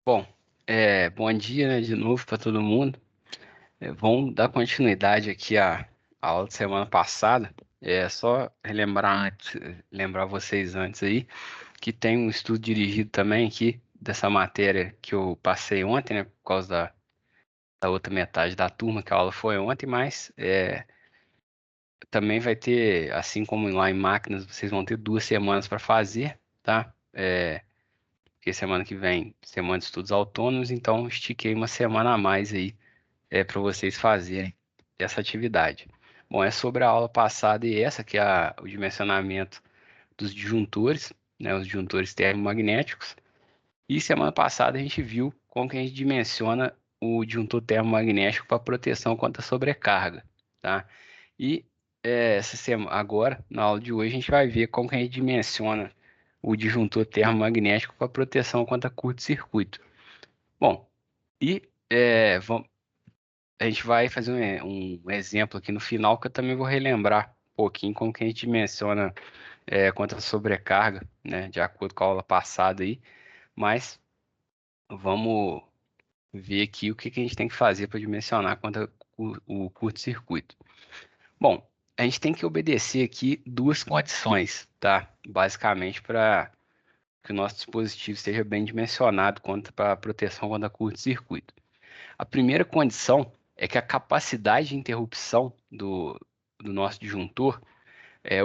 Bom, bom dia, né, de novo para todo mundo. Vamos dar continuidade aqui à aula de semana passada. É só relembrar antes, lembrar vocês antes aí que tem um estudo dirigido também aqui dessa matéria que eu passei ontem, né, por causa da outra metade da turma, que a aula foi ontem, mas também vai ter, assim como lá em máquinas, vocês vão ter 2 semanas para fazer, tá? Porque semana que vem, semana de estudos autônomos, então estiquei uma semana a mais aí para vocês fazerem essa atividade. Bom, é sobre a aula passada e essa, que é o dimensionamento dos disjuntores, né, os disjuntores termomagnéticos. E semana passada a gente viu como que a gente dimensiona o disjuntor termomagnético para proteção contra sobrecarga, tá? E essa semana, agora, na aula de hoje, a gente vai ver como que a gente dimensiona o disjuntor termomagnético para proteção contra curto-circuito. Bom, e a gente vai fazer um exemplo aqui no final que eu também vou relembrar um pouquinho como que a gente menciona quanto à sobrecarga, né, de acordo com a aula passada aí, mas vamos ver aqui o que que a gente tem que fazer para dimensionar quanto o curto-circuito. Bom, a gente tem que obedecer aqui duas condições, tá? Basicamente para que o nosso dispositivo esteja bem dimensionado para a proteção contra curto-circuito. A primeira condição é que a capacidade de interrupção do nosso disjuntor,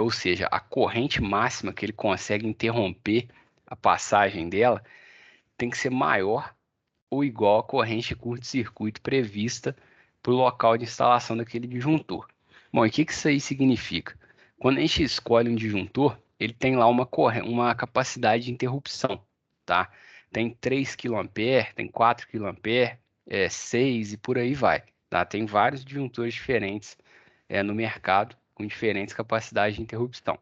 ou seja, a corrente máxima que ele consegue interromper a passagem dela, tem que ser maior ou igual à corrente de curto-circuito prevista para o local de instalação daquele disjuntor. Bom, e o que que isso aí significa? Quando a gente escolhe um disjuntor, ele tem lá uma capacidade de interrupção, tá? Tem 3 kA, tem 4 kA, 6 e por aí vai, tá? Tem vários disjuntores diferentes no mercado com diferentes capacidades de interrupção.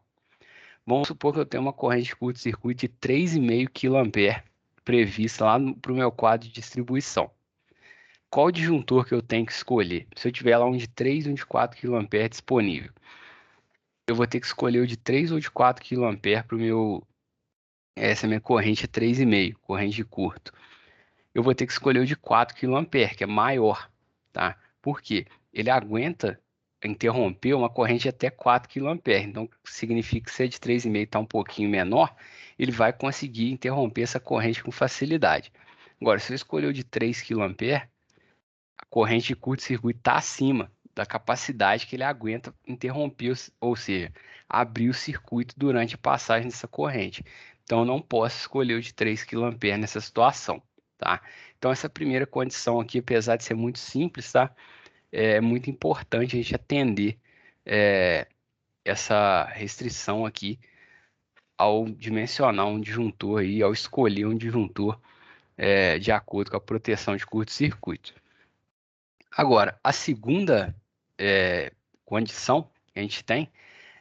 Vamos supor que eu tenho uma corrente de curto-circuito de 3,5 kA prevista lá para o meu quadro de distribuição. Qual disjuntor que eu tenho que escolher? Se eu tiver lá um de 3 e um de 4 kA disponível, eu vou ter que escolher o de 3 ou de 4 kA para o meu. Essa minha corrente é 3,5, corrente de curto. Eu vou ter que escolher o de 4 kA, que é maior, tá? Por quê? Ele aguenta interromper uma corrente de até 4 kA. Então, significa que se a de 3,5 está um pouquinho menor, ele vai conseguir interromper essa corrente com facilidade. Agora, se eu escolher o de 3 kA, a corrente de curto-circuito está acima da capacidade que ele aguenta interromper, ou seja, abrir o circuito durante a passagem dessa corrente. Então, eu não posso escolher o de 3 kA nessa situação, tá? Então, essa primeira condição aqui, apesar de ser muito simples, tá? É muito importante a gente atender é, essa restrição aqui ao dimensionar um disjuntor aí, ao escolher um disjuntor de acordo com a proteção de curto-circuito. Agora, a segunda condição que a gente tem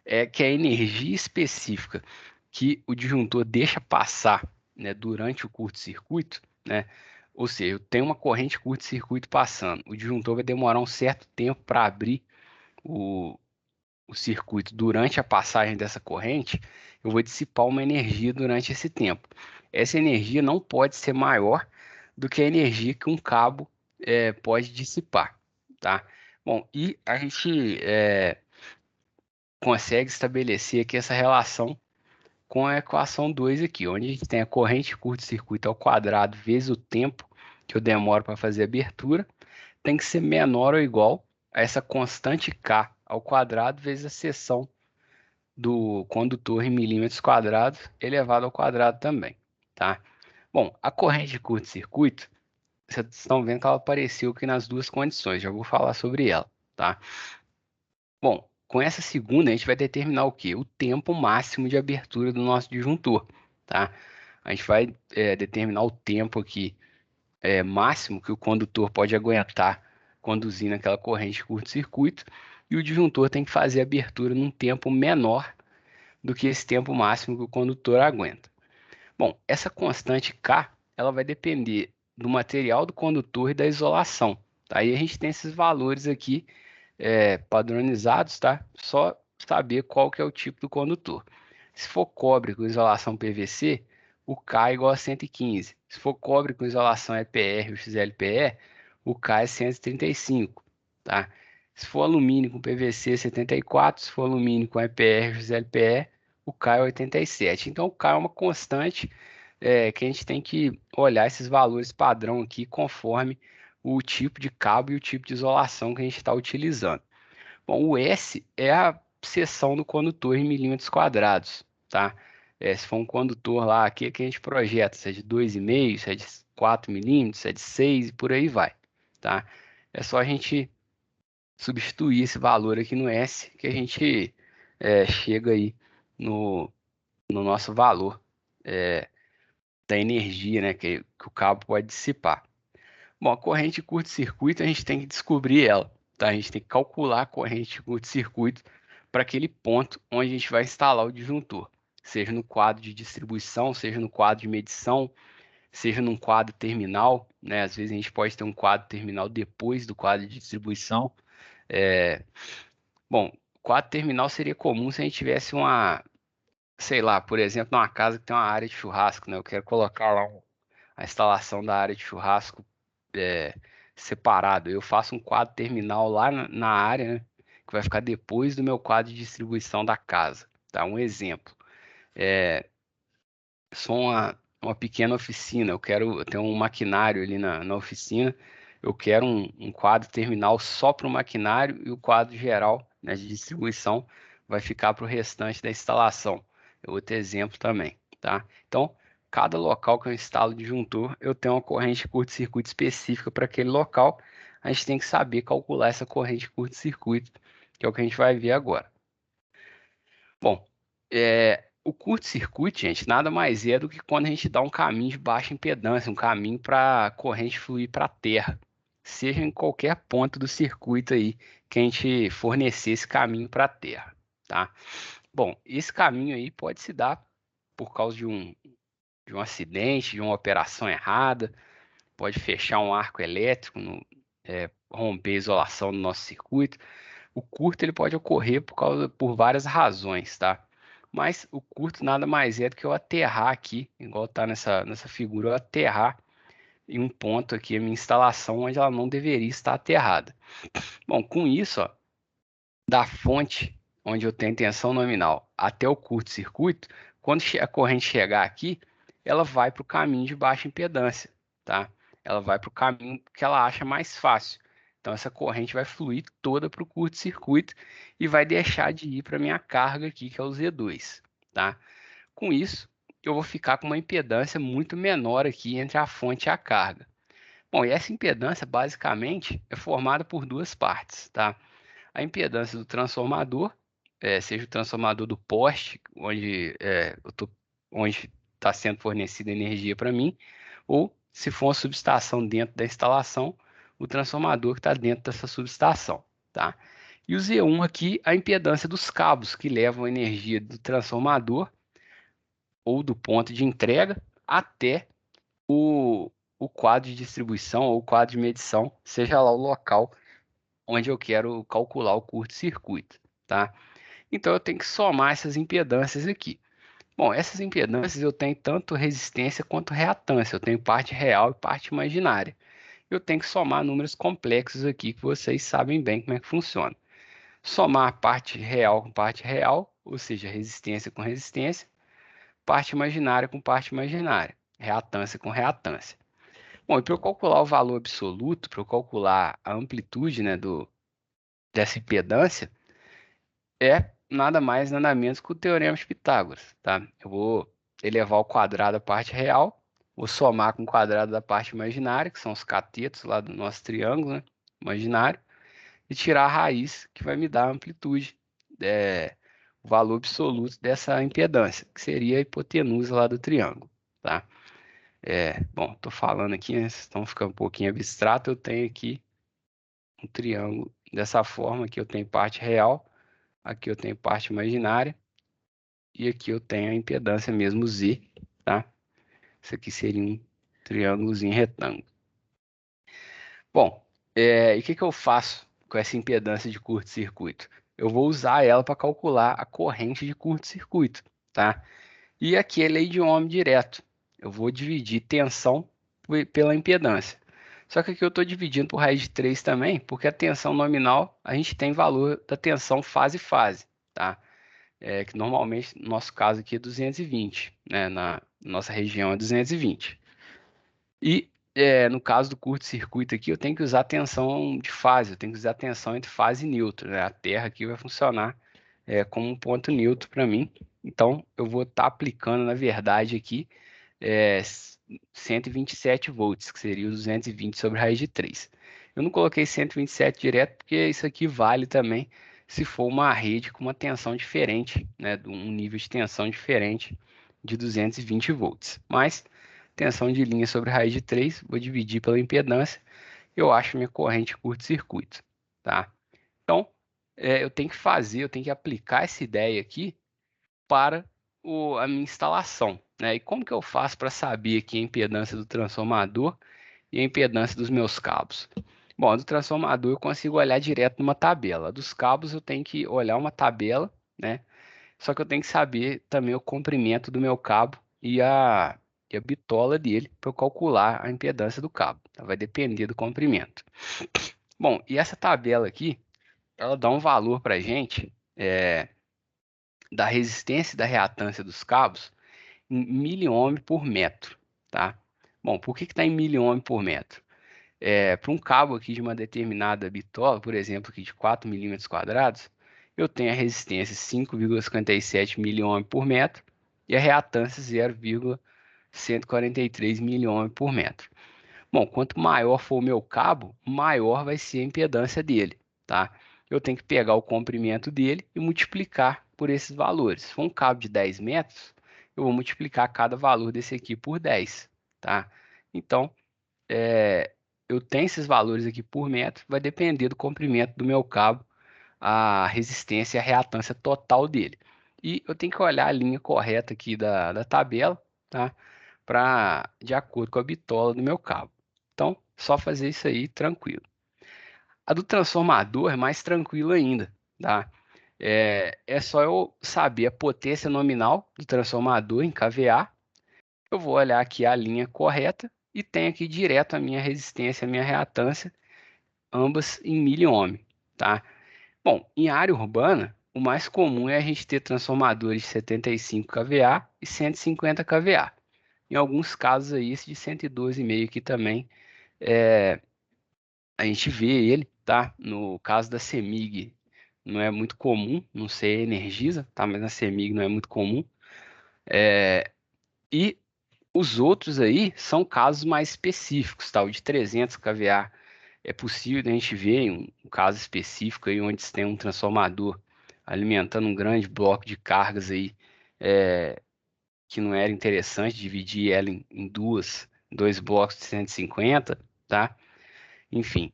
é que a energia específica que o disjuntor deixa passar, né, durante o curto-circuito, né, ou seja, eu tenho uma corrente de curto-circuito passando, o disjuntor vai demorar um certo tempo para abrir o, o circuito durante a passagem dessa corrente, eu vou dissipar uma energia durante esse tempo. Essa energia não pode ser maior do que a energia que um cabo pode dissipar, tá? Bom, e a gente consegue estabelecer aqui essa relação com a equação 2 aqui, onde a gente tem a corrente de curto-circuito ao quadrado vezes o tempo que eu demoro para fazer a abertura, tem que ser menor ou igual a essa constante K ao quadrado vezes a seção do condutor em milímetros quadrados elevado ao quadrado também, tá? Bom, a corrente de curto-circuito, vocês estão vendo que ela apareceu aqui nas duas condições, já vou falar sobre ela, tá? Bom, com essa segunda a gente vai determinar o quê? O tempo máximo de abertura do nosso disjuntor, tá? A gente vai determinar o tempo aqui máximo que o condutor pode aguentar conduzindo aquela corrente de curto-circuito e o disjuntor tem que fazer a abertura num tempo menor do que esse tempo máximo que o condutor aguenta. Bom, essa constante K, ela vai depender do material do condutor e da isolação. Tá? Aí a gente tem esses valores aqui padronizados, tá? Só saber qual que é o tipo do condutor. Se for cobre com isolação PVC, o K é igual a 115. Se for cobre com isolação EPR ou XLPE, o K é 135, tá? Se for alumínio com PVC, 74. Se for alumínio com EPR ou XLPE, o K é 87. Então, o K é uma constante que a gente tem que olhar esses valores padrão aqui conforme o tipo de cabo e o tipo de isolação que a gente está utilizando. Bom, o S é a seção do condutor em milímetros quadrados, tá? Se for um condutor lá, aqui que a gente projeta, se é de 2,5, se é de 4 milímetros, se é de 6 e por aí vai, tá? É só a gente substituir esse valor aqui no S que a gente chega aí no nosso valor da energia, né, que o cabo pode dissipar. Bom, a corrente de curto-circuito a gente tem que descobrir ela, tá? A gente tem que calcular a corrente de curto-circuito para aquele ponto onde a gente vai instalar o disjuntor, seja no quadro de distribuição, seja no quadro de medição, seja num quadro terminal, né? Às vezes a gente pode ter um quadro terminal depois do quadro de distribuição. É... Bom, quadro terminal seria comum se a gente tivesse sei lá, por exemplo, numa casa que tem uma área de churrasco, né? Eu quero colocar lá a instalação da área de churrasco é, separado. Eu faço um quadro terminal lá na área, né, que vai ficar depois do meu quadro de distribuição da casa. Tá? Um exemplo. Sou uma pequena oficina, eu tenho um maquinário ali na oficina, eu quero um quadro terminal só para o maquinário e o quadro geral, né, de distribuição vai ficar para o restante da instalação. É outro exemplo também, tá? Então, cada local que eu instalo disjuntor, eu tenho uma corrente de curto-circuito específica para aquele local. A gente tem que saber calcular essa corrente de curto-circuito, que é o que a gente vai ver agora. Bom, o curto-circuito, gente, nada mais é do que quando a gente dá um caminho de baixa impedância, um caminho para a corrente fluir para a terra, seja em qualquer ponto do circuito aí que a gente fornecer esse caminho para a terra, tá? Bom, esse caminho aí pode se dar por causa de um acidente, de uma operação errada, pode fechar um arco elétrico, romper a isolação do nosso circuito. O curto ele pode ocorrer por várias razões, tá? Mas o curto nada mais é do que eu aterrar aqui, igual tá nessa figura, eu aterrar em um ponto aqui a minha instalação onde ela não deveria estar aterrada. Bom, com isso, ó, da fonte onde eu tenho tensão nominal até o curto-circuito, quando a corrente chegar aqui, ela vai para o caminho de baixa impedância, tá? Ela vai para o caminho que ela acha mais fácil. Então, essa corrente vai fluir toda para o curto-circuito e vai deixar de ir para a minha carga aqui, que é o Z2, tá? Com isso, eu vou ficar com uma impedância muito menor aqui entre a fonte e a carga. Bom, e essa impedância, basicamente, é formada por duas partes, tá? A impedância do transformador, seja o transformador do poste, onde está sendo fornecida energia para mim, ou se for uma subestação dentro da instalação, o transformador que está dentro dessa subestação, tá? E o Z1 aqui, a impedância dos cabos que levam a energia do transformador ou do ponto de entrega até o quadro de distribuição ou o quadro de medição, seja lá o local onde eu quero calcular o curto-circuito, tá? Então eu tenho que somar essas impedâncias aqui. Bom, essas impedâncias eu tenho tanto resistência quanto reatância, eu tenho parte real e parte imaginária. Eu tenho que somar números complexos aqui que vocês sabem bem como é que funciona. Somar parte real com parte real, ou seja, resistência com resistência, parte imaginária com parte imaginária, reatância com reatância. Bom, e para eu calcular o valor absoluto, para eu calcular a amplitude, né, dessa impedância, é nada mais, nada menos que o teorema de Pitágoras, tá? Eu vou elevar ao quadrado a parte real, vou somar com o quadrado da parte imaginária, que são os catetos lá do nosso triângulo, né, imaginário, e tirar a raiz, que vai me dar a amplitude, o valor absoluto dessa impedância, que seria a hipotenusa lá do triângulo, tá? Bom, estou falando aqui, né, vocês estão ficando um pouquinho abstrato, eu tenho aqui um triângulo dessa forma, que eu tenho parte real, aqui eu tenho parte imaginária, e aqui eu tenho a impedância mesmo Z, tá? Isso aqui seria um triângulozinho retângulo. Bom, e o que eu faço com essa impedância de curto-circuito? Eu vou usar ela para calcular a corrente de curto-circuito, tá? E aqui é lei de Ohm direto. eu vou dividir tensão pela impedância. Só que aqui eu estou dividindo por raiz de 3 também, porque a tensão nominal, a gente tem valor da tensão fase-fase, tá? Que normalmente, no nosso caso aqui, é 220, né? Na nossa região é 220. E no caso do curto-circuito aqui, eu tenho que usar tensão de fase, eu tenho que usar tensão entre fase e neutro, né? A Terra aqui vai funcionar como um ponto neutro para mim. Então, eu vou estar aplicando, na verdade, aqui 127 volts, que seria os 220 sobre raiz de 3. Eu não coloquei 127 direto, porque isso aqui vale também se for uma rede com uma tensão diferente, né? Um nível de tensão diferente de 220 volts. Mas tensão de linha sobre raiz de 3, vou dividir pela impedância, eu acho minha corrente curto-circuito, tá? Então, eu tenho que aplicar essa ideia aqui para a minha instalação, né? E como que eu faço para saber aqui a impedância do transformador e a impedância dos meus cabos? Bom, a do transformador eu consigo olhar direto numa tabela. A dos cabos eu tenho que olhar uma tabela, né? Só que eu tenho que saber também o comprimento do meu cabo e a bitola dele para eu calcular a impedância do cabo, tá? Vai depender do comprimento. Bom, e essa tabela aqui, ela dá um valor para a gente da resistência e da reatância dos cabos em miliohm por metro, tá? Bom, por que está em miliohm por metro? Para um cabo aqui de uma determinada bitola, por exemplo, aqui de 4 milímetros quadrados, eu tenho a resistência 5,57 miliohm por metro e a reatância 0,143 miliohm por metro. Bom, quanto maior for o meu cabo, maior vai ser a impedância dele, tá? Eu tenho que pegar o comprimento dele e multiplicar por esses valores. Se for um cabo de 10 metros, eu vou multiplicar cada valor desse aqui por 10, tá? Então, eu tenho esses valores aqui por metro, vai depender do comprimento do meu cabo, a resistência e a reatância total dele. E eu tenho que olhar a linha correta aqui da tabela, tá? De acordo com a bitola do meu cabo. Então, só fazer isso aí tranquilo. A do transformador é mais tranquilo ainda, tá? É só eu saber a potência nominal do transformador em kVA. Eu vou olhar aqui a linha correta e tenho aqui direto a minha resistência, a minha reatância, ambas em miliohm, tá? Bom, em área urbana, o mais comum é a gente ter transformadores de 75 kVA e 150 kVA. Em alguns casos aí, esse de 112,5 aqui também, a gente vê ele, tá? No caso da CEMIG, não é muito comum, não sei a Energisa, tá? Mas na CEMIG não é muito comum. E os outros aí são casos mais específicos, tá? O de 300 kVA é possível a gente ver em um caso específico aí onde se tem um transformador alimentando um grande bloco de cargas aí, que não era interessante dividir ela em dois blocos de 150, tá? Enfim,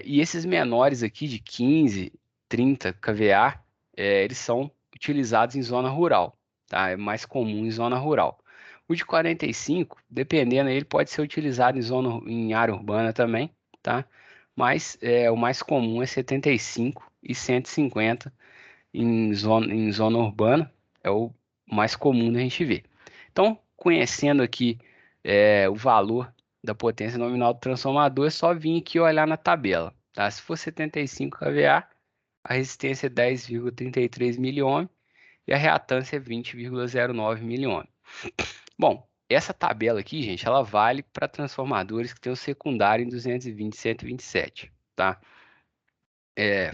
e esses menores aqui de 15, 30 kVA, eles são utilizados em zona rural, tá? É mais comum em zona rural. O de 45, dependendo, ele pode ser utilizado em área urbana também, tá? Mas o mais comum é 75 e 150 em zona urbana, é o mais comum da gente ver. Então, conhecendo aqui o valor da potência nominal do transformador, é só vir aqui olhar na tabela, tá? Se for 75 kVA, a resistência é 10,33 miliohm e a reatância é 20,09 miliohm. Bom, essa tabela aqui, gente, ela vale para transformadores que têm o secundário em 220 e 127, tá?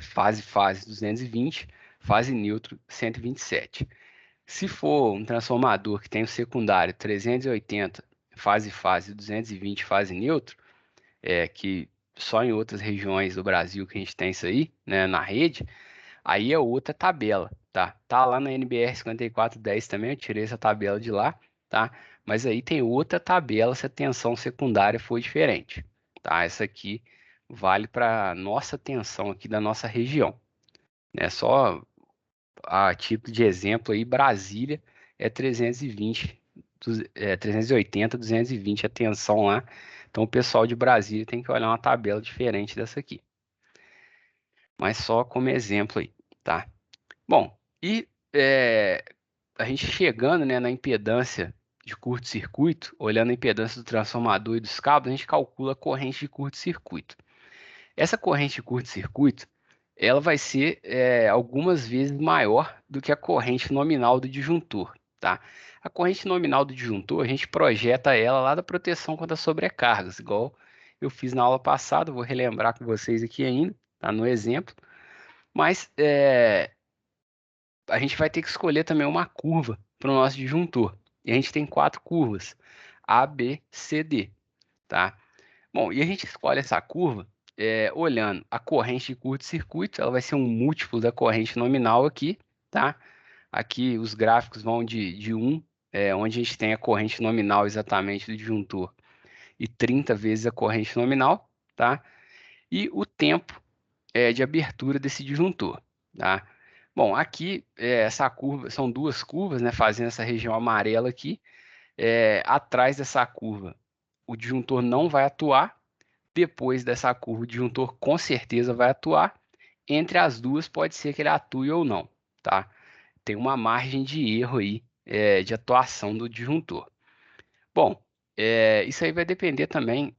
Fase 220, fase neutro 127. Se for um transformador que tem o secundário 380, fase 220, fase neutro, que só em outras regiões do Brasil que a gente tem isso aí, né, na rede, aí é outra tabela, tá? Tá lá na NBR 5410 também, eu tirei essa tabela de lá, tá? Mas aí tem outra tabela se a tensão secundária for diferente, tá? Essa aqui vale para nossa tensão aqui da nossa região, né? Só a título de exemplo aí, Brasília é 320, 380, 220 a tensão lá. Então o pessoal de Brasília tem que olhar uma tabela diferente dessa aqui. Mas só como exemplo aí, tá? Bom, e a gente chegando, né, na impedância de curto-circuito, olhando a impedância do transformador e dos cabos, a gente calcula a corrente de curto-circuito. Essa corrente de curto-circuito, ela vai ser algumas vezes maior do que a corrente nominal do disjuntor, tá? A corrente nominal do disjuntor, a gente projeta ela lá da proteção contra sobrecargas, igual eu fiz na aula passada, vou relembrar com vocês aqui ainda, tá? No exemplo. Mas a gente vai ter que escolher também uma curva para o nosso disjuntor. E a gente tem 4 curvas, A, B, C, D, tá? Bom, e a gente escolhe essa curva olhando a corrente de curto-circuito, ela vai ser um múltiplo da corrente nominal aqui, tá? Aqui os gráficos vão de 1, onde a gente tem a corrente nominal exatamente do disjuntor, e 30 vezes a corrente nominal, tá? E o tempo de abertura desse disjuntor, tá? Bom, aqui essa curva, são duas curvas, né, fazendo essa região amarela aqui. Atrás dessa curva, o disjuntor não vai atuar. Depois dessa curva, o disjuntor com certeza vai atuar. Entre as duas, pode ser que ele atue ou não, tá? Tem uma margem de erro aí de atuação do disjuntor. Bom, isso aí vai depender também,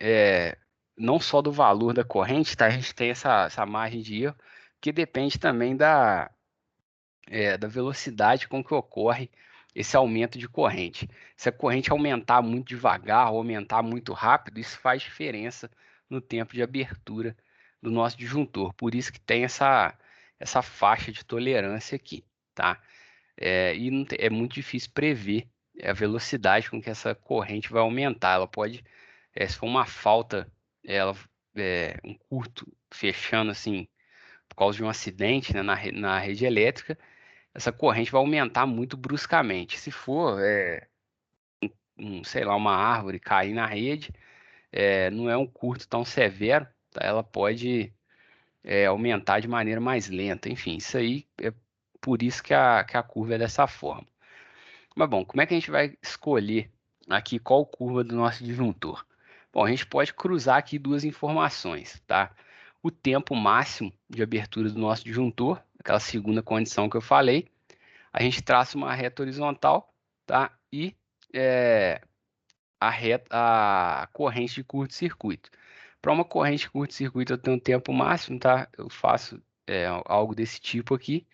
não só do valor da corrente, tá? A gente tem essa margem de erro, que depende também da velocidade com que ocorre esse aumento de corrente. Se a corrente aumentar muito devagar ou aumentar muito rápido, isso faz diferença no tempo de abertura do nosso disjuntor. Por isso que tem essa faixa de tolerância aqui, tá? E é muito difícil prever a velocidade com que essa corrente vai aumentar. Ela pode, se for uma falta, um curto fechando assim, por causa de um acidente, né, na rede elétrica, essa corrente vai aumentar muito bruscamente. Se for, sei lá, uma árvore cair na rede, não é um curto tão severo, tá? Ela pode aumentar de maneira mais lenta. Enfim, isso aí é por isso que a curva é dessa forma. Mas bom, como é que a gente vai escolher aqui qual curva do nosso disjuntor? Bom, a gente pode cruzar aqui duas informações, tá? O tempo máximo de abertura do nosso disjuntor, aquela segunda condição que eu falei, a gente traça uma reta horizontal, tá? E a corrente de curto-circuito. Para uma corrente de curto-circuito eu tenho um tempo máximo, tá? Eu faço algo desse tipo aqui.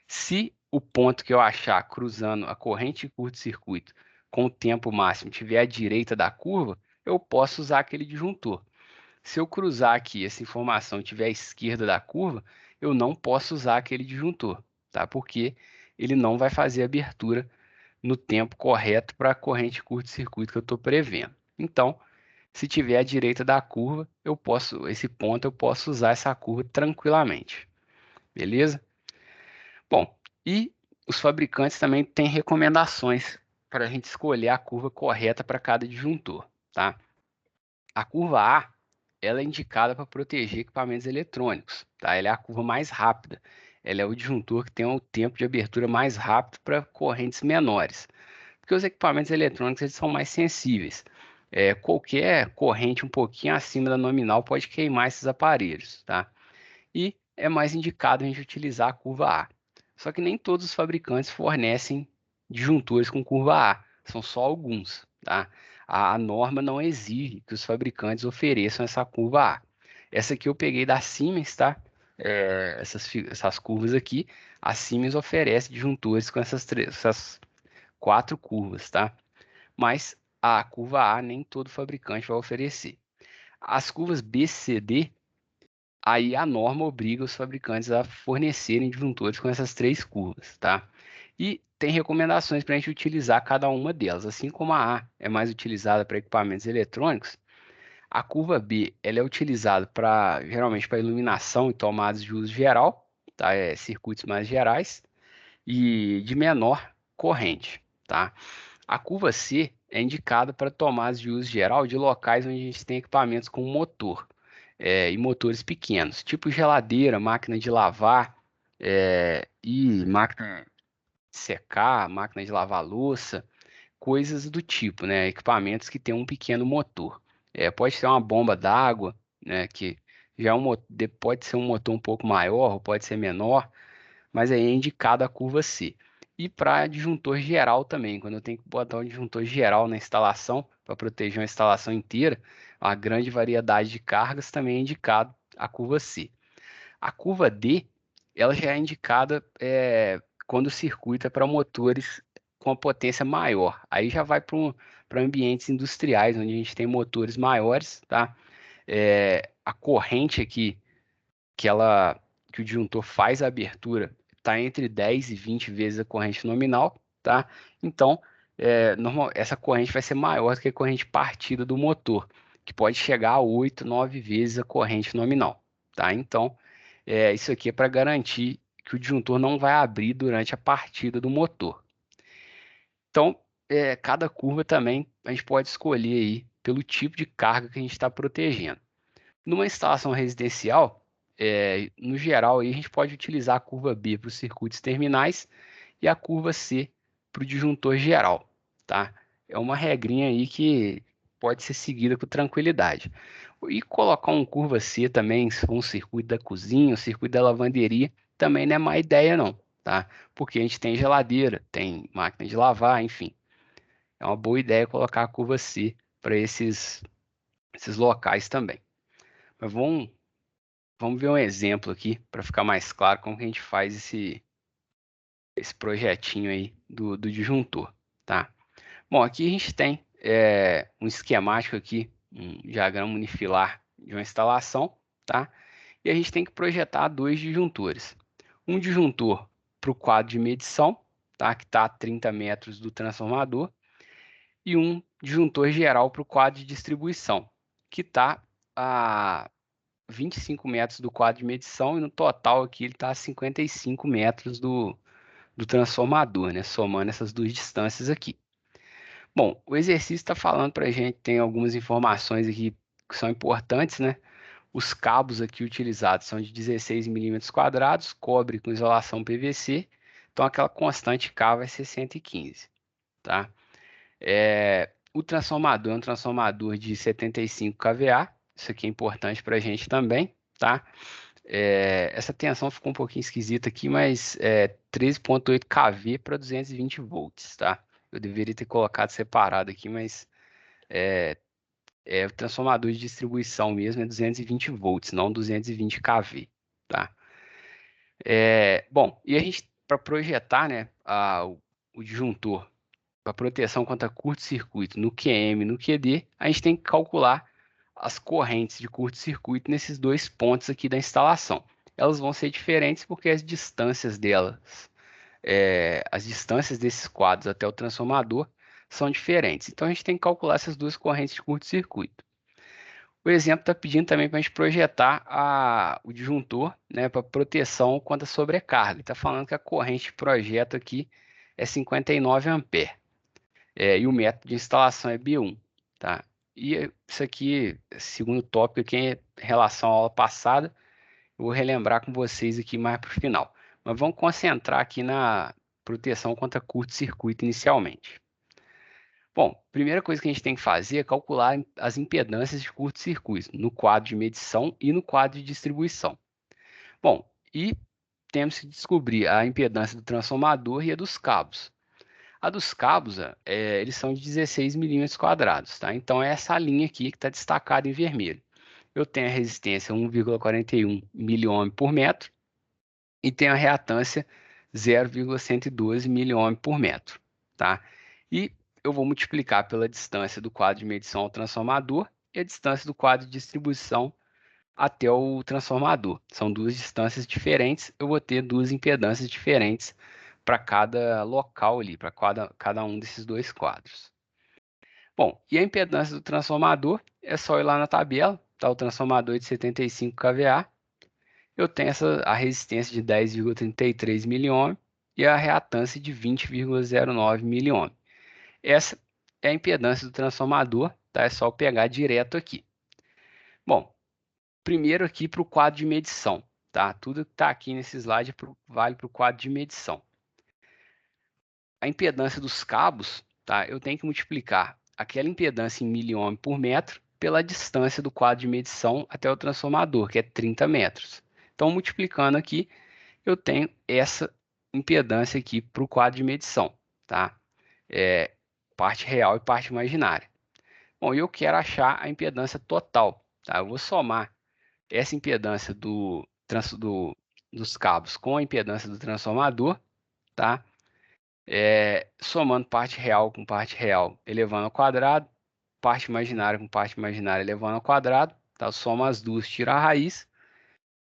Se o ponto que eu achar cruzando a corrente de curto-circuito com o tempo máximo tiver à direita da curva, eu posso usar aquele disjuntor. Se eu cruzar aqui essa informação e tiver à esquerda da curva, eu não posso usar aquele disjuntor, tá? Porque ele não vai fazer abertura no tempo correto para a corrente de curto-circuito que eu estou prevendo. Então, se tiver à direita da curva, esse ponto eu posso usar essa curva tranquilamente, beleza? Bom, e os fabricantes também têm recomendações para a gente escolher a curva correta para cada disjuntor, tá? A curva A, ela é indicada para proteger equipamentos eletrônicos, tá? Ela é a curva mais rápida. Ela é o disjuntor que tem o tempo de abertura mais rápido para correntes menores, porque os equipamentos eletrônicos eles são mais sensíveis. Qualquer corrente um pouquinho acima da nominal pode queimar esses aparelhos, tá? E é mais indicado a gente utilizar a curva A. Só que nem todos os fabricantes fornecem disjuntores com curva A, são só alguns, tá? A norma não exige que os fabricantes ofereçam essa curva A. Essa aqui eu peguei da Siemens, tá? Essas curvas aqui, a Siemens oferece disjuntores com essas 4 curvas, tá? Mas a curva A nem todo fabricante vai oferecer. As curvas B, C, D, aí a norma obriga os fabricantes a fornecerem disjuntores com essas 3 curvas, tá? E tem recomendações para a gente utilizar cada uma delas. Assim como a A é mais utilizada para equipamentos eletrônicos, a curva B ela é utilizada geralmente para iluminação e tomadas de uso geral, tá? Circuitos mais gerais e de menor corrente, tá? A curva C é indicada para tomadas de uso geral de locais onde a gente tem equipamentos com motor e motores pequenos, tipo geladeira, máquina de lavar e máquina de secar, máquina de lavar louça, coisas do tipo, né? Equipamentos que têm um pequeno motor. Pode ser uma bomba d'água, né? Que já pode ser um motor um pouco maior, ou pode ser menor, mas aí é indicado a curva C. E para disjuntor geral também, quando eu tenho que botar um disjuntor geral na instalação, para proteger uma instalação inteira, uma grande variedade de cargas também é indicado a curva C. A curva D, ela já é indicada quando o circuito é para motores com a potência maior. Aí já vai para ambientes industriais, onde a gente tem motores maiores, tá? A corrente aqui que o disjuntor faz a abertura está entre 10 e 20 vezes a corrente nominal, tá? Então, essa corrente vai ser maior do que a corrente partida do motor, que pode chegar a 8, 9 vezes a corrente nominal, tá? Então, isso aqui é para garantir que o disjuntor não vai abrir durante a partida do motor. Então, cada curva também a gente pode escolher aí pelo tipo de carga que a gente está protegendo. Numa instalação residencial, no geral, aí a gente pode utilizar a curva B para os circuitos terminais e a curva C para o disjuntor geral, tá? É uma regrinha aí que pode ser seguida com tranquilidade. E colocar um curva C também, se for um circuito da cozinha, um circuito da lavanderia, também não é má ideia não, tá? Porque a gente tem geladeira, tem máquina de lavar, enfim. É uma boa ideia colocar a curva C para esses locais também. Mas vamos ver um exemplo aqui para ficar mais claro como que a gente faz esse projetinho aí do disjuntor, tá? Bom, aqui a gente tem um esquemático aqui, um diagrama unifilar de uma instalação, tá? E a gente tem que projetar dois disjuntores. Um disjuntor para o quadro de medição, tá? Que está a 30 metros do transformador, e um disjuntor geral para o quadro de distribuição, que está a 25 metros do quadro de medição e no total aqui ele está a 55 metros do transformador, né? Somando essas duas distâncias aqui. Bom, o exercício está falando para a gente, tem algumas informações aqui que são importantes, né? Os cabos aqui utilizados são de 16 milímetros quadrados, cobre com isolação PVC, então aquela constante K vai ser 115, tá? O transformador é um transformador de 75 kVA, isso aqui é importante para a gente também, tá? Essa tensão ficou um pouquinho esquisita aqui, mas 13,8 kV para 220 volts, tá? Eu deveria ter colocado separado aqui, mas o transformador de distribuição mesmo é 220 volts, não 220 kV, tá? Bom, e a gente, para projetar, né, o disjuntor para proteção contra curto-circuito no QM e no QD, a gente tem que calcular as correntes de curto-circuito nesses dois pontos aqui da instalação. Elas vão ser diferentes porque as distâncias delas, as distâncias desses quadros até o transformador são diferentes. Então a gente tem que calcular essas duas correntes de curto-circuito. O exemplo está pedindo também para a gente projetar o disjuntor, né, para proteção contra sobrecarga. Está falando que a corrente de projeto aqui é 59 amperes. E o método de instalação é B1, tá? E isso aqui, segundo tópico aqui, em relação à aula passada, eu vou relembrar com vocês aqui mais para o final. Mas vamos concentrar aqui na proteção contra curto-circuito inicialmente. Bom, primeira coisa que a gente tem que fazer é calcular as impedâncias de curto-circuito no quadro de medição e no quadro de distribuição. Bom, e temos que descobrir a impedância do transformador e a dos cabos. A dos cabos, eles são de 16 milímetros quadrados, tá? Então, é essa linha aqui que está destacada em vermelho. Eu tenho a resistência 1,41 miliohm por metro e tenho a reatância 0,112 miliohm por metro, tá? E eu vou multiplicar pela distância do quadro de medição ao transformador e a distância do quadro de distribuição até o transformador. São duas distâncias diferentes, eu vou ter duas impedâncias diferentes para cada local ali, para cada um desses dois quadros. Bom, e a impedância do transformador é só ir lá na tabela, tá? O transformador de 75 kVA, eu tenho a resistência de 10,33 miliohm e a reatância de 20,09 miliohm. Essa é a impedância do transformador, tá? É só eu pegar direto aqui. Bom, primeiro aqui para o quadro de medição, tá? Tudo que está aqui nesse slide vale para o quadro de medição. A impedância dos cabos, tá? Eu tenho que multiplicar aquela impedância em miliohm por metro pela distância do quadro de medição até o transformador, que é 30 metros. Então, multiplicando aqui, eu tenho essa impedância aqui para o quadro de medição, tá? Parte real e parte imaginária. Bom, eu quero achar a impedância total, tá? Eu vou somar essa impedância dos cabos com a impedância do transformador, tá? Somando parte real com parte real elevando ao quadrado, parte imaginária com parte imaginária elevando ao quadrado, tá? Eu somo as duas, tiro a raiz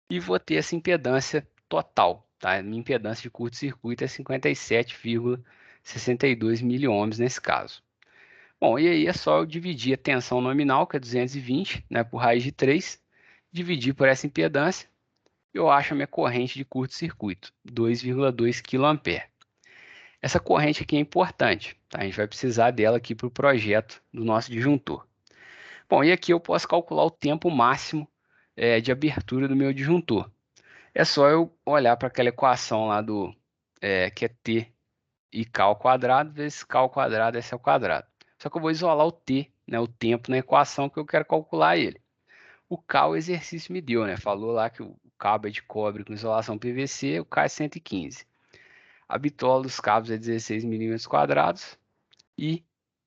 e vou ter essa impedância total, tá? Minha impedância de curto-circuito é 57,62 miliohms nesse caso. Bom, e aí é só eu dividir a tensão nominal, que é 220, né, por raiz de 3, dividir por essa impedância, eu acho a minha corrente de curto-circuito, 2,2 kA. Essa corrente aqui é importante, tá? A gente vai precisar dela aqui para o projeto do nosso disjuntor. Bom, e aqui eu posso calcular o tempo máximo de abertura do meu disjuntor. É só eu olhar para aquela equação lá que é T e K ao quadrado vezes K ao quadrado S ao quadrado. Só que eu vou isolar o T, né, o tempo na equação que eu quero calcular ele. O K o exercício me deu, né? Falou lá que o cabo é de cobre com isolação PVC, o K é 115. A bitola dos cabos é 16 milímetros quadrados e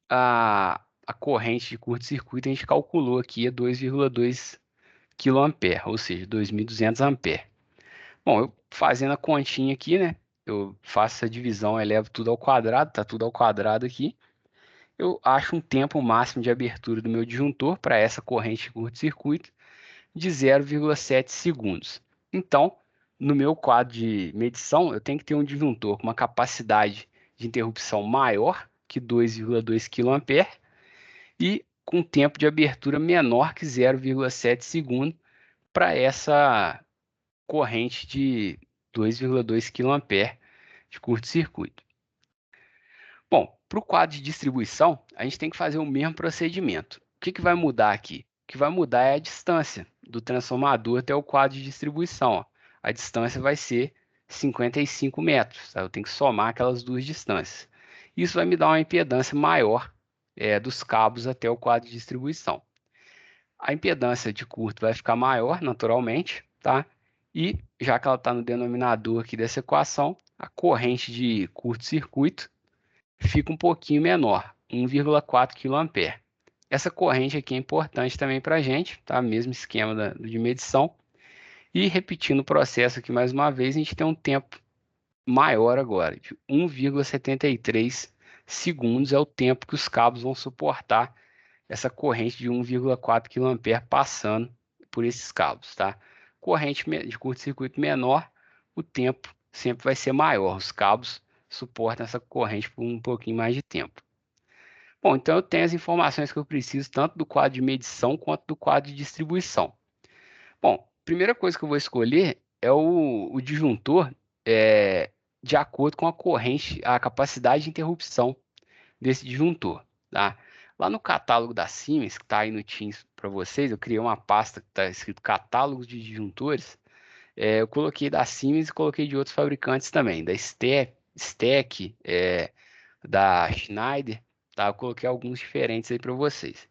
a corrente de curto-circuito a gente calculou aqui é 2,2 kA, ou seja, 2.200 ampere. Bom, eu fazendo a continha aqui, né? Eu faço essa divisão, elevo tudo ao quadrado, tá tudo ao quadrado aqui. Eu acho um tempo máximo de abertura do meu disjuntor para essa corrente de curto-circuito de 0,7 segundos. Então, no meu quadro de medição, eu tenho que ter um disjuntor com uma capacidade de interrupção maior que 2,2 kA e com tempo de abertura menor que 0,7 segundos para essa corrente de 2,2 kA de curto-circuito. Bom, para o quadro de distribuição, a gente tem que fazer o mesmo procedimento. O que vai mudar aqui? O que vai mudar é a distância do transformador até o quadro de distribuição. Ó. A distância vai ser 55 metros. Tá? Eu tenho que somar aquelas duas distâncias. Isso vai me dar uma impedância maior dos cabos até o quadro de distribuição. A impedância de curto vai ficar maior, naturalmente, tá? E já que ela está no denominador aqui dessa equação, a corrente de curto-circuito fica um pouquinho menor, 1,4 kA. Essa corrente aqui é importante também para a gente, tá? Mesmo esquema de medição. E repetindo o processo aqui mais uma vez, a gente tem um tempo maior agora, de 1,73 segundos é o tempo que os cabos vão suportar essa corrente de 1,4 kA passando por esses cabos, tá? Corrente de curto-circuito menor, o tempo sempre vai ser maior. Os cabos suportam essa corrente por um pouquinho mais de tempo. Bom, então eu tenho as informações que eu preciso tanto do quadro de medição quanto do quadro de distribuição. Bom, primeira coisa que eu vou escolher é o disjuntor de acordo com a corrente, a capacidade de interrupção desse disjuntor, tá? Lá no catálogo da Siemens, que está aí no Teams para vocês, eu criei uma pasta que está escrito catálogo de disjuntores. Eu coloquei da Siemens e coloquei de outros fabricantes também, da STEC, da Schneider, tá? Eu coloquei alguns diferentes aí para vocês.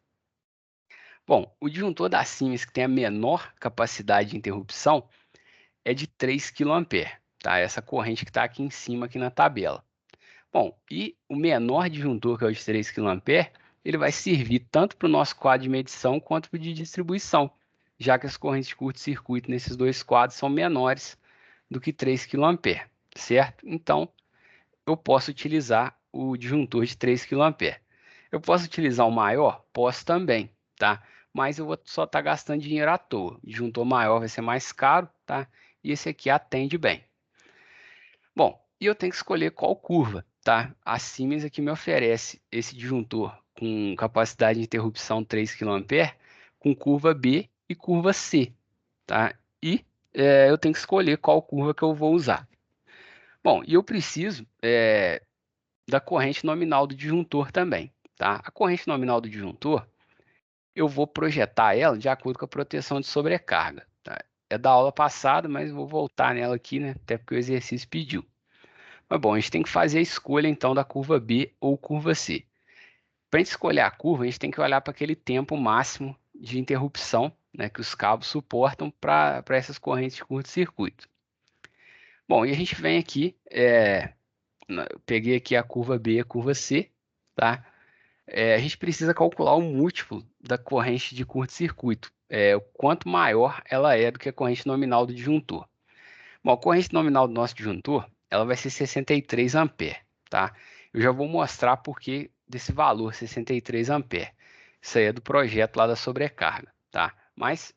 Bom, o disjuntor da Siemens que tem a menor capacidade de interrupção é de 3 kA, tá? Essa corrente que está aqui em cima aqui na tabela. Bom, e o menor disjuntor, que é o de 3 kA, ele vai servir tanto para o nosso quadro de medição quanto para o de distribuição, já que as correntes de curto-circuito nesses dois quadros são menores do que 3 kA, certo? Então, eu posso utilizar o disjuntor de 3 kA. Eu posso utilizar o maior? Posso também, tá? Mas eu vou só estar gastando dinheiro à toa. O disjuntor maior vai ser mais caro, tá? E esse aqui atende bem. Bom, e eu tenho que escolher qual curva, tá? A Siemens aqui me oferece esse disjuntor com capacidade de interrupção 3 kA, com curva B e curva C, tá? E eu tenho que escolher qual curva que eu vou usar. Bom, e eu preciso da corrente nominal do disjuntor também, tá? A corrente nominal do disjuntor, eu vou projetar ela de acordo com a proteção de sobrecarga, tá? É da aula passada, mas vou voltar nela aqui, né? Até porque o exercício pediu. Mas bom, a gente tem que fazer a escolha então da curva B ou curva C. Para a gente escolher a curva, a gente tem que olhar para aquele tempo máximo de interrupção, né, que os cabos suportam para essas correntes de curto-circuito. Bom, e a gente vem aqui, eu peguei aqui a curva B e a curva C, tá? A gente precisa calcular o múltiplo da corrente de curto-circuito, o quanto maior ela é do que a corrente nominal do disjuntor. Bom, a corrente nominal do nosso disjuntor, ela vai ser 63 amperes, tá? Eu já vou mostrar por que desse valor 63 amperes. Isso aí é do projeto lá da sobrecarga, tá? Mas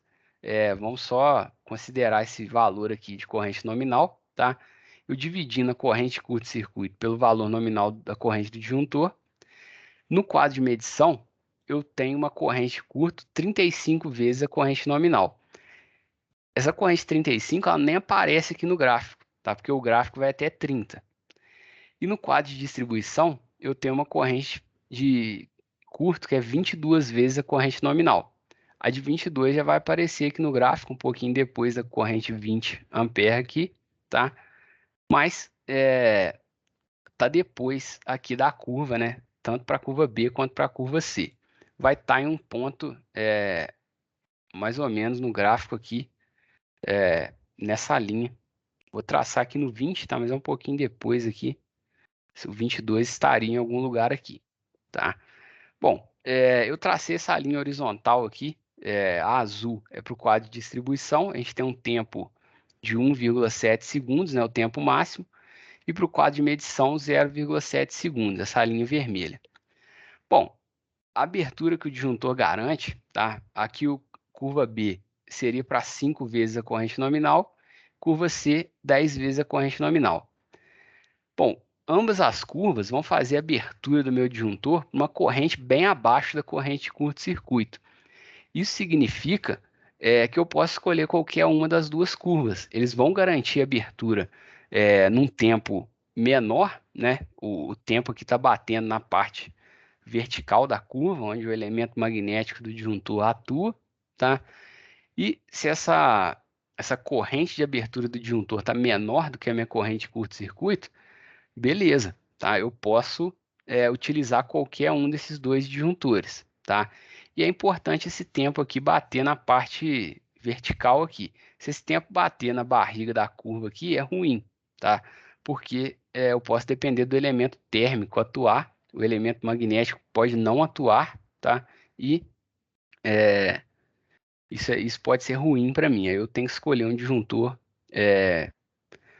vamos só considerar esse valor aqui de corrente nominal, tá? Eu dividindo a corrente de curto-circuito pelo valor nominal da corrente do disjuntor. No quadro de medição, eu tenho uma corrente curto 35 vezes a corrente nominal. Essa corrente 35, ela nem aparece aqui no gráfico, tá? Porque o gráfico vai até 30. E no quadro de distribuição, eu tenho uma corrente de curto que é 22 vezes a corrente nominal. A de 22 já vai aparecer aqui no gráfico, um pouquinho depois da corrente 20 ampere aqui, tá? Mas tá depois aqui da curva, né? Tanto para a curva B quanto para a curva C. Vai estar em um ponto mais ou menos no gráfico aqui, nessa linha. Vou traçar aqui no 20, tá? Mas é um pouquinho depois aqui. O 22 estaria em algum lugar aqui, tá? Bom, eu tracei essa linha horizontal aqui. A azul é para o quadro de distribuição. A gente tem um tempo de 1,7 segundos, né? O tempo máximo. E para o quadro de medição, 0,7 segundos, essa linha vermelha. Bom, a abertura que o disjuntor garante, tá? Aqui o curva B seria para 5 vezes a corrente nominal, curva C 10 vezes a corrente nominal. Bom, ambas as curvas vão fazer a abertura do meu disjuntor uma corrente bem abaixo da corrente de curto-circuito. Isso significa que eu posso escolher qualquer uma das duas curvas. Eles vão garantir a abertura num tempo menor, né? O tempo que está batendo na parte vertical da curva, onde o elemento magnético do disjuntor atua, tá? E se essa corrente de abertura do disjuntor está menor do que a minha corrente de curto-circuito, beleza, tá? Eu posso utilizar qualquer um desses dois disjuntores, tá? E é importante esse tempo aqui bater na parte vertical aqui. Se esse tempo bater na barriga da curva aqui, é ruim, tá? Porque eu posso depender do elemento térmico atuar, o elemento magnético pode não atuar, tá? E isso pode ser ruim para mim. Aí eu tenho que escolher um disjuntor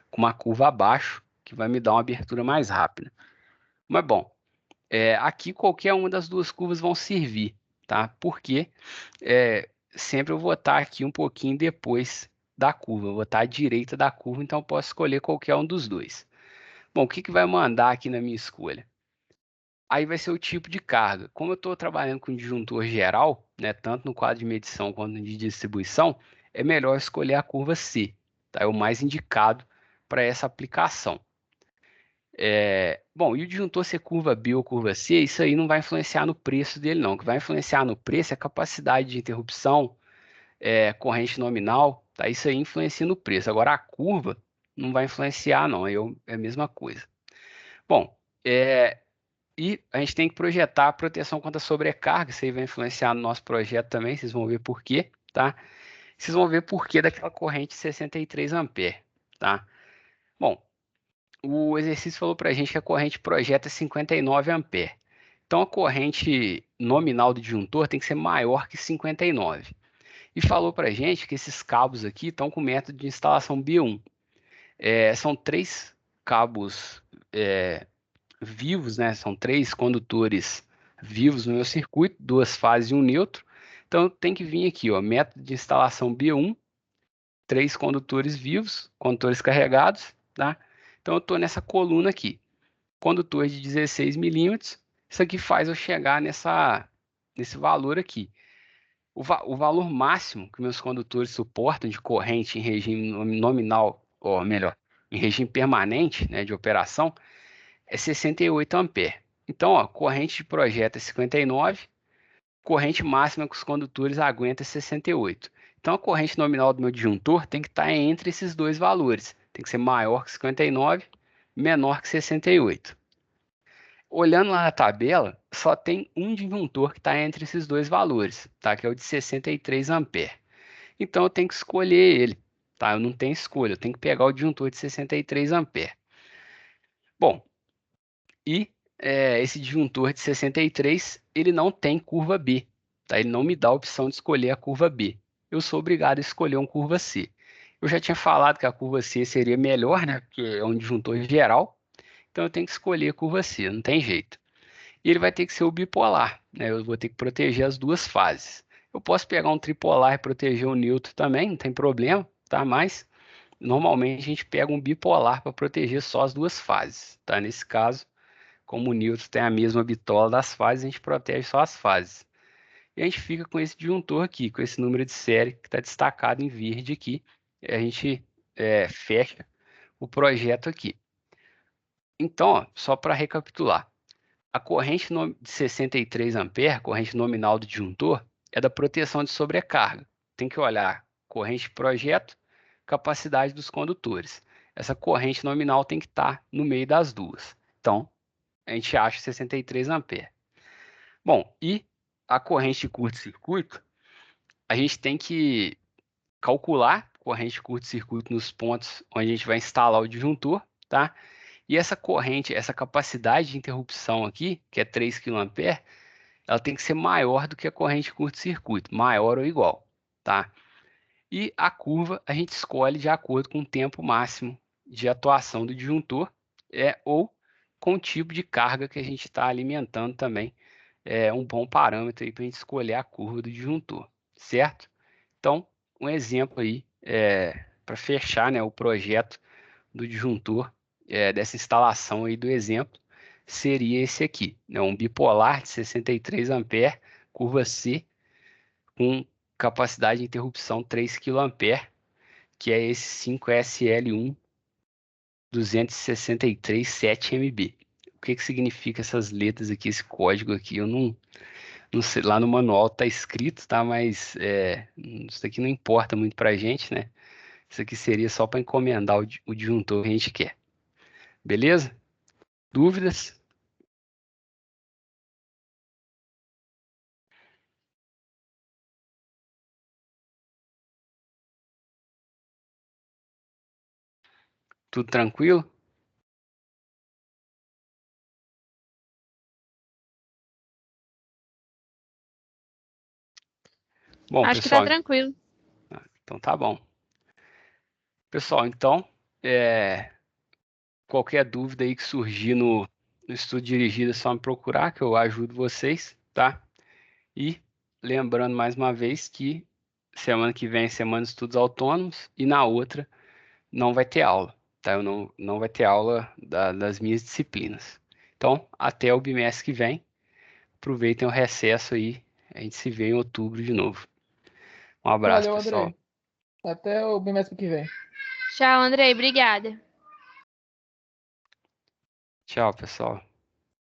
com uma curva abaixo, que vai me dar uma abertura mais rápida. Mas bom, aqui qualquer uma das duas curvas vão servir, tá? Porque sempre eu vou estar aqui um pouquinho depois da curva, eu vou estar à direita da curva, então eu posso escolher qualquer um dos dois. Bom, o que que vai mandar aqui na minha escolha? Aí vai ser o tipo de carga. Como eu estou trabalhando com disjuntor geral, né, tanto no quadro de medição quanto no de distribuição, é melhor escolher a curva C, tá? É o mais indicado para essa aplicação. Bom, e o disjuntor ser curva B ou curva C, isso aí não vai influenciar no preço dele, não. O que vai influenciar no preço é a capacidade de interrupção, corrente nominal, tá? Isso aí influencia no preço. Agora, a curva não vai influenciar, não. É a mesma coisa. Bom, e a gente tem que projetar a proteção contra sobrecarga. Isso aí vai influenciar no nosso projeto também. Vocês vão ver por quê, tá? Vocês vão ver por quê daquela corrente 63 amperes, tá? Bom, o exercício falou para a gente que a corrente projeta 59 amperes. Então, a corrente nominal do disjuntor tem que ser maior que 59. E falou para a gente que esses cabos aqui estão com método de instalação B1. São três cabos vivos, né? São três condutores vivos no meu circuito, duas fases e um neutro. Então, tem que vir aqui, ó, método de instalação B1, três condutores vivos, condutores carregados, tá? Então, eu estou nessa coluna aqui, condutor de 16 milímetros. Isso aqui faz eu chegar nesse valor aqui. O valor máximo que meus condutores suportam de corrente em regime nominal, ou melhor, em regime permanente, né, de operação, é 68 amperes. Então, ó, corrente de projeto é 59, corrente máxima que os condutores aguentam é 68. Então, a corrente nominal do meu disjuntor tem que estar entre esses dois valores. Tem que ser maior que 59, menor que 68. Olhando lá na tabela, só tem um disjuntor que está entre esses dois valores, tá? Que é o de 63 amperes. Então, eu tenho que escolher ele. tá? Eu não tenho escolha, eu tenho que pegar o disjuntor de 63 amperes. Bom, e esse disjuntor de 63, ele não tem curva B, tá? Ele não me dá a opção de escolher a curva B. Eu sou obrigado a escolher uma curva C. Eu já tinha falado que a curva C seria melhor, né? Porque é um disjuntor geral, então eu tenho que escolher a curva C, não tem jeito. E ele vai ter que ser o bipolar, né? Eu vou ter que proteger as duas fases. Eu posso pegar um tripolar e proteger o neutro também, não tem problema, tá? Mas normalmente a gente pega um bipolar para proteger só as duas fases, tá? Nesse caso, como o neutro tem a mesma bitola das fases, a gente protege só as fases. E a gente fica com esse disjuntor aqui, com esse número de série que está destacado em verde aqui. E a gente fecha o projeto aqui. Então, ó, só para recapitular. A corrente de 63 amperes, corrente nominal do disjuntor, é da proteção de sobrecarga. Tem que olhar corrente projeto, capacidade dos condutores. Essa corrente nominal tem que estar no meio das duas. Então, a gente acha 63 amperes. Bom, e a corrente de curto-circuito, a gente tem que calcular a corrente de curto-circuito nos pontos onde a gente vai instalar o disjuntor, tá? E essa corrente, essa capacidade de interrupção aqui, que é 3 kA, ela tem que ser maior do que a corrente de curto-circuito, maior ou igual, tá? E a curva a gente escolhe de acordo com o tempo máximo de atuação do disjuntor, ou com o tipo de carga que a gente está alimentando também. É um bom parâmetro aí para a gente escolher a curva do disjuntor, certo? Então, um exemplo aí para fechar, né, o projeto do disjuntor, dessa instalação aí do exemplo, seria esse aqui, né, um bipolar de 63 amperes, curva C, com capacidade de interrupção 3 kA, que é esse 5SL1 263 7MB. O que que significa essas letras aqui, esse código aqui? Eu não sei, lá no manual tá escrito, tá? Mas isso aqui não importa muito pra gente, né? Isso aqui seria só para encomendar o disjuntor que a gente quer. Beleza? Dúvidas? Tudo tranquilo? Bom, Acho que tá pessoal, tranquilo. então tá bom. Pessoal, então, qualquer dúvida aí que surgir no estudo dirigido, é só me procurar que eu ajudo vocês, tá? E lembrando mais uma vez que semana que vem é semana de estudos autônomos e na outra não vai ter aula, tá? Eu não vai ter aula das minhas disciplinas. Então, até o bimestre que vem, aproveitem o recesso aí, a gente se vê em outubro de novo. Um abraço, Valeu, pessoal. Andrei. Até o bimestre que vem. Tchau, Andrei. Obrigada. Tchau, pessoal.